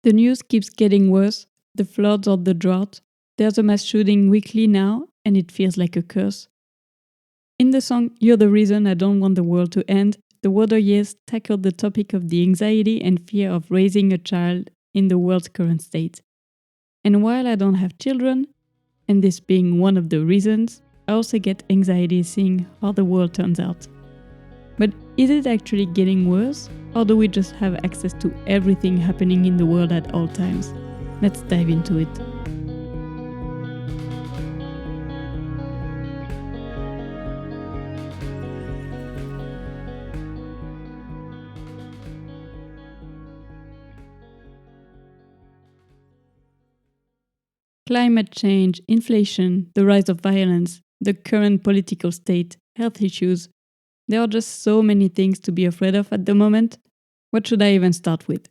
The news keeps getting worse, the floods or the drought. There's a mass shooting weekly now, and it feels like a curse. In the song You're the Reason I Don't Want the World to End, the Wateryears tackled the topic of the anxiety and fear of raising a child in the world's current state. And while I don't have children, and this being one of the reasons, I also get anxiety seeing how the world turns out. But is it actually getting worse, or do we just have access to everything happening in the world at all times? Let's dive into it. Climate change, inflation, the rise of violence, the current political state, health issues. There are just so many things to be afraid of at the moment. What should I even start with?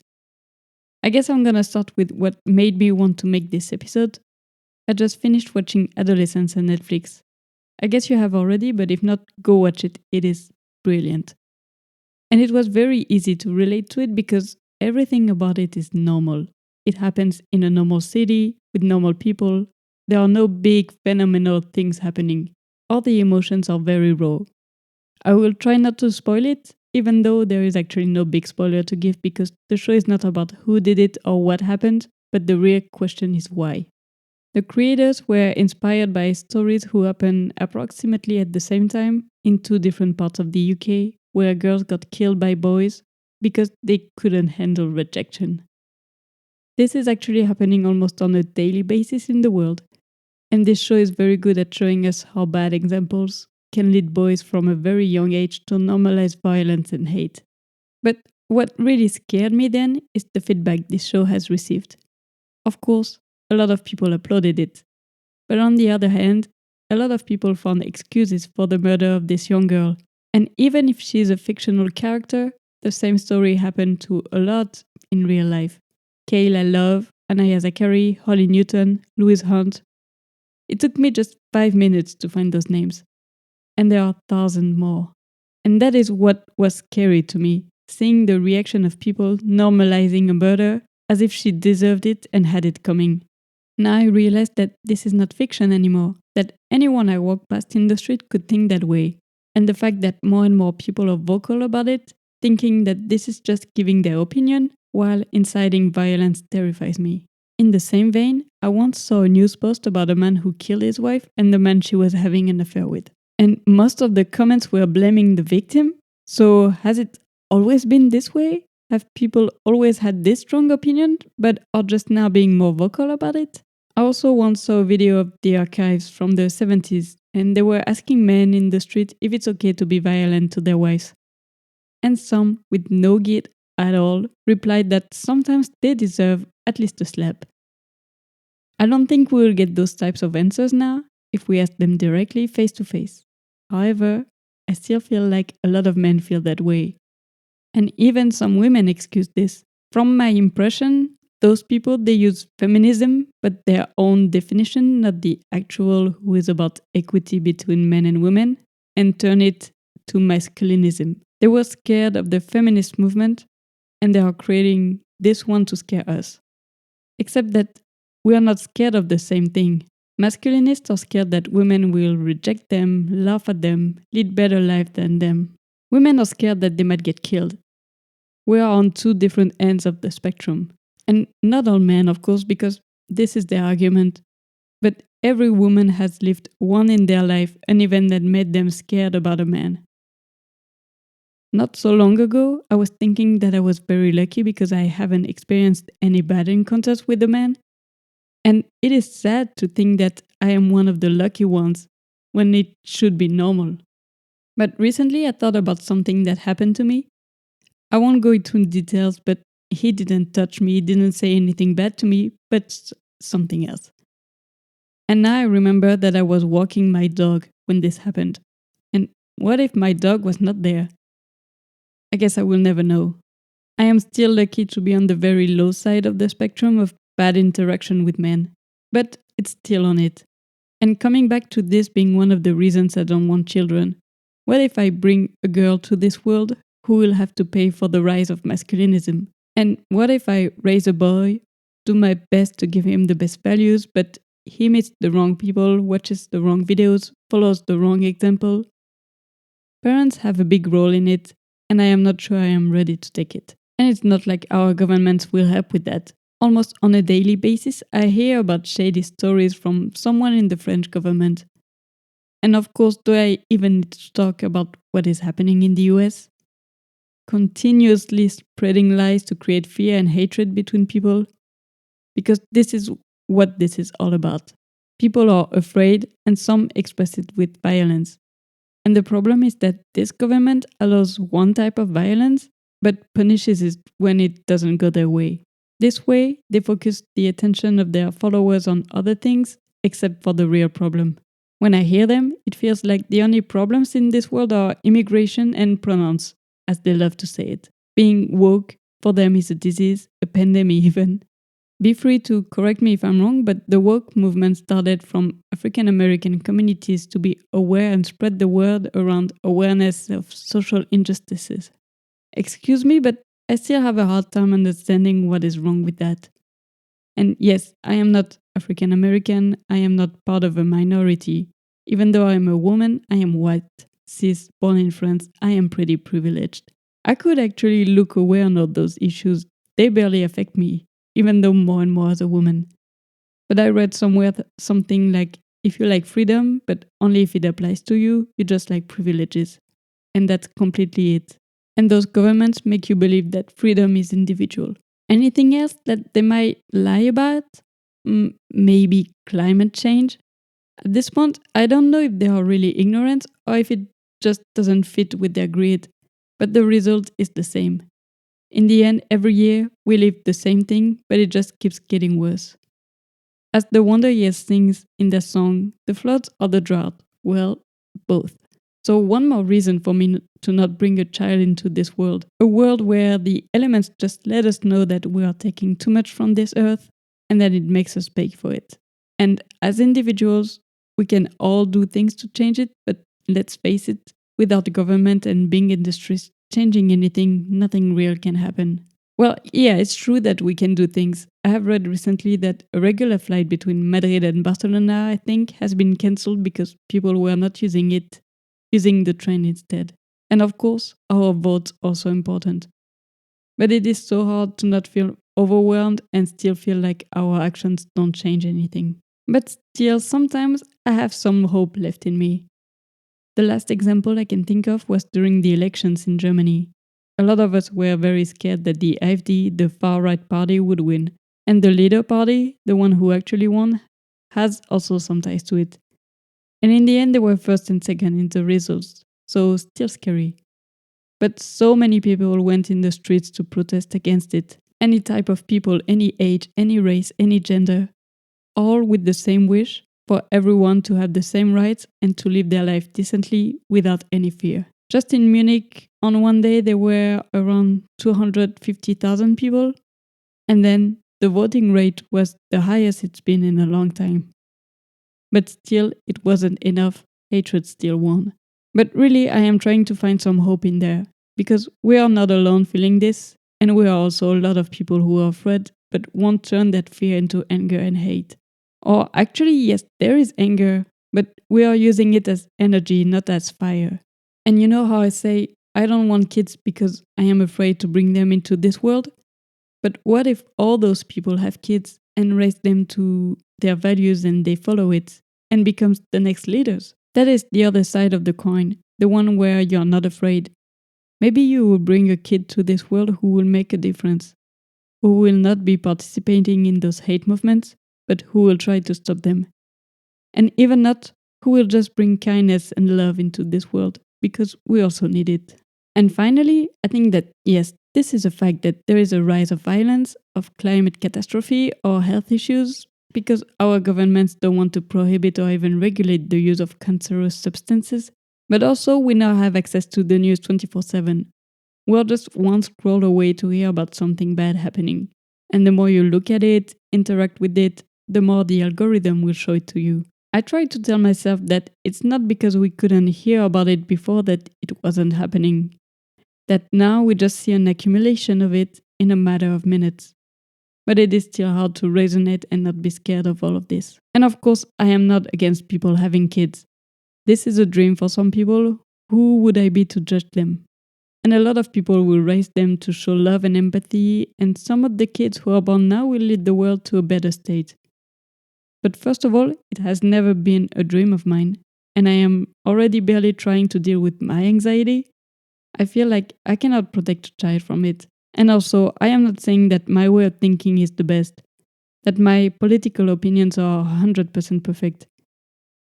I guess I'm gonna start with what made me want to make this episode. I just finished watching Adolescence on Netflix. I guess you have already, but if not, go watch it. It is brilliant. And it was very easy to relate to it because everything about it is normal. It happens in a normal city, with normal people. There are no big phenomenal things happening. All the emotions are very raw. I will try not to spoil it, even though there is actually no big spoiler to give because the show is not about who did it or what happened, but the real question is why. The creators were inspired by stories who happened approximately at the same time in two different parts of the UK, where girls got killed by boys because they couldn't handle rejection. This is actually happening almost on a daily basis in the world, and this show is very good at showing us how bad examples can lead boys from a very young age to normalize violence and hate. But what really scared me then is the feedback this show has received. Of course, a lot of people applauded it. But on the other hand, a lot of people found excuses for the murder of this young girl. And even if she's a fictional character, the same story happened to a lot in real life. Kayla Love, Anaya Zachary, Holly Newton, Louise Hunt. It took me just 5 minutes to find those names. And there are thousands more. And that is what was scary to me, seeing the reaction of people normalizing a murder as if she deserved it and had it coming. Now I realized that this is not fiction anymore, that anyone I walk past in the street could think that way. And the fact that more and more people are vocal about it, thinking that this is just giving their opinion, while inciting violence terrifies me. In the same vein, I once saw a news post about a man who killed his wife and the man she was having an affair with. And most of the comments were blaming the victim. So has it always been this way? Have people always had this strong opinion, but are just now being more vocal about it? I also once saw a video of the archives from the 70s, and they were asking men in the street if it's okay to be violent to their wives. And some, with no guilt at all, replied that sometimes they deserve at least a slap. I don't think we will get those types of answers now if we ask them directly face to face. However, I still feel like a lot of men feel that way. And even some women excuse this. From my impression, those people, they use feminism, but their own definition, not the actual who is about equity between men and women, and turn it to masculinism. They were scared of the feminist movement, and they are creating this one to scare us. Except that we are not scared of the same thing. Masculinists are scared that women will reject them, laugh at them, lead better life than them. Women are scared that they might get killed. We are on two different ends of the spectrum. And not all men, of course, because this is their argument. But every woman has lived one in their life, an event that made them scared about a man. Not so long ago, I was thinking that I was very lucky because I haven't experienced any bad encounters with a man. And it is sad to think that I am one of the lucky ones when it should be normal. But recently I thought about something that happened to me. I won't go into details, but he didn't touch me, he didn't say anything bad to me, but something else. And now I remember that I was walking my dog when this happened. And what if my dog was not there? I guess I will never know. I am still lucky to be on the very low side of the spectrum of bad interaction with men, but it's still on it. And coming back to this being one of the reasons I don't want children, what if I bring a girl to this world who will have to pay for the rise of masculinism? And what if I raise a boy, do my best to give him the best values, but he meets the wrong people, watches the wrong videos, follows the wrong example? Parents have a big role in it, and I am not sure I am ready to take it. And it's not like our governments will help with that. Almost on a daily basis, I hear about shady stories from someone in the French government. And of course, do I even need to talk about what is happening in the US? Continuously spreading lies to create fear and hatred between people? Because this is what this is all about. People are afraid, and some express it with violence. And the problem is that this government allows one type of violence, but punishes it when it doesn't go their way. This way, they focus the attention of their followers on other things, except for the real problem. When I hear them, it feels like the only problems in this world are immigration and pronouns, as they love to say it. Being woke, for them, is a disease, a pandemic even. Be free to correct me if I'm wrong, but the woke movement started from African American communities to be aware and spread the word around awareness of social injustices. Excuse me, but I still have a hard time understanding what is wrong with that. And yes, I am not African American, I am not part of a minority. Even though I am a woman, I am white, cis, born in France, I am pretty privileged. I could actually look away on all those issues, they barely affect me, even though more and more as a woman. But I read somewhere something like, if you like freedom, but only if it applies to you, you just like privileges. And that's completely it. And those governments make you believe that freedom is individual. Anything else that they might lie about? Maybe climate change? At this point, I don't know if they are really ignorant or if it just doesn't fit with their greed. But the result is the same. In the end, every year, we live the same thing, but it just keeps getting worse. As the Wonder Years sings in their song, the floods or the drought? Well, both. So one more reason for me to not bring a child into this world. A world where the elements just let us know that we are taking too much from this earth and that it makes us pay for it. And as individuals, we can all do things to change it, but let's face it, without the government and big industries changing anything, nothing real can happen. Well, yeah, it's true that we can do things. I have read recently that a regular flight between Madrid and Barcelona, I think, has been cancelled because people were not using it, using the train instead. And of course, our votes are also important. But it is so hard to not feel overwhelmed and still feel like our actions don't change anything. But still, sometimes I have some hope left in me. The last example I can think of was during the elections in Germany. A lot of us were very scared that the AfD, the far-right party, would win. And the leader party, the one who actually won, has also some ties to it. And in the end, they were first and second in the results, so still scary. But so many people went in the streets to protest against it. Any type of people, any age, any race, any gender, all with the same wish for everyone to have the same rights and to live their life decently without any fear. Just in Munich, on one day, there were around 250,000 people, and then the voting rate was the highest it's been in a long time. But still, it wasn't enough. Hatred still won. But really, I am trying to find some hope in there, because we are not alone feeling this, and we are also a lot of people who are afraid but won't turn that fear into anger and hate. Or actually, yes, there is anger, but we are using it as energy, not as fire. And you know how I say, I don't want kids because I am afraid to bring them into this world? But what if all those people have kids and raise them to their values and they follow it and becomes the next leaders? That is the other side of the coin, the one where you're not afraid. Maybe you will bring a kid to this world who will make a difference, who will not be participating in those hate movements, but who will try to stop them. And even not, who will just bring kindness and love into this world, because we also need it. And finally, I think that yes, this is a fact that there is a rise of violence, of climate catastrophe or health issues, because our governments don't want to prohibit or even regulate the use of cancerous substances. But also, we now have access to the news 24/7. We're just one scroll away to hear about something bad happening. And the more you look at it, interact with it, the more the algorithm will show it to you. I try to tell myself that it's not because we couldn't hear about it before that it wasn't happening. That now we just see an accumulation of it in a matter of minutes. But it is still hard to resonate and not be scared of all of this. And of course, I am not against people having kids. This is a dream for some people. Who would I be to judge them? And a lot of people will raise them to show love and empathy, and some of the kids who are born now will lead the world to a better state. But first of all, it has never been a dream of mine, and I am already barely trying to deal with my anxiety. I feel like I cannot protect a child from it. And also, I am not saying that my way of thinking is the best, that my political opinions are 100% perfect.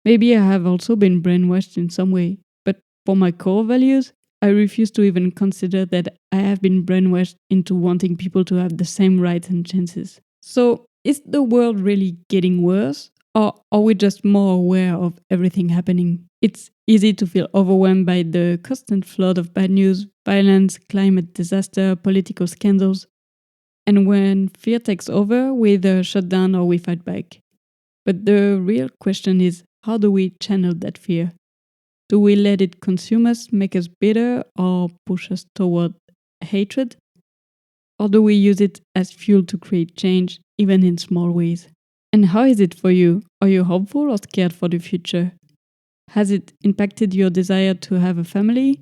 Maybe I have also been brainwashed in some way, but for my core values, I refuse to even consider that I have been brainwashed into wanting people to have the same rights and chances. So, is the world really getting worse? Or are we just more aware of everything happening? It's easy to feel overwhelmed by the constant flood of bad news, violence, climate disaster, political scandals. And when fear takes over, we either shut down or we fight back. But the real question is, how do we channel that fear? Do we let it consume us, make us bitter, or push us toward hatred? Or do we use it as fuel to create change, even in small ways? And how is it for you? Are you hopeful or scared for the future? Has it impacted your desire to have a family?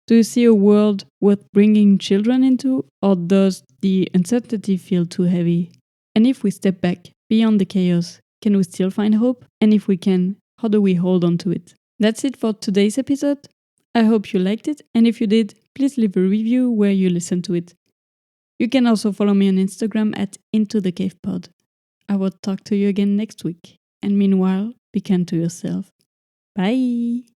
Do you see a world worth bringing children into, or does the uncertainty feel too heavy? And if we step back beyond the chaos, can we still find hope? And if we can, how do we hold on to it? That's it for today's episode. I hope you liked it, and if you did, please leave a review where you listen to it. You can also follow me on Instagram at IntoTheCavePod. I will talk to you again next week, and meanwhile, be kind to yourself. Bye!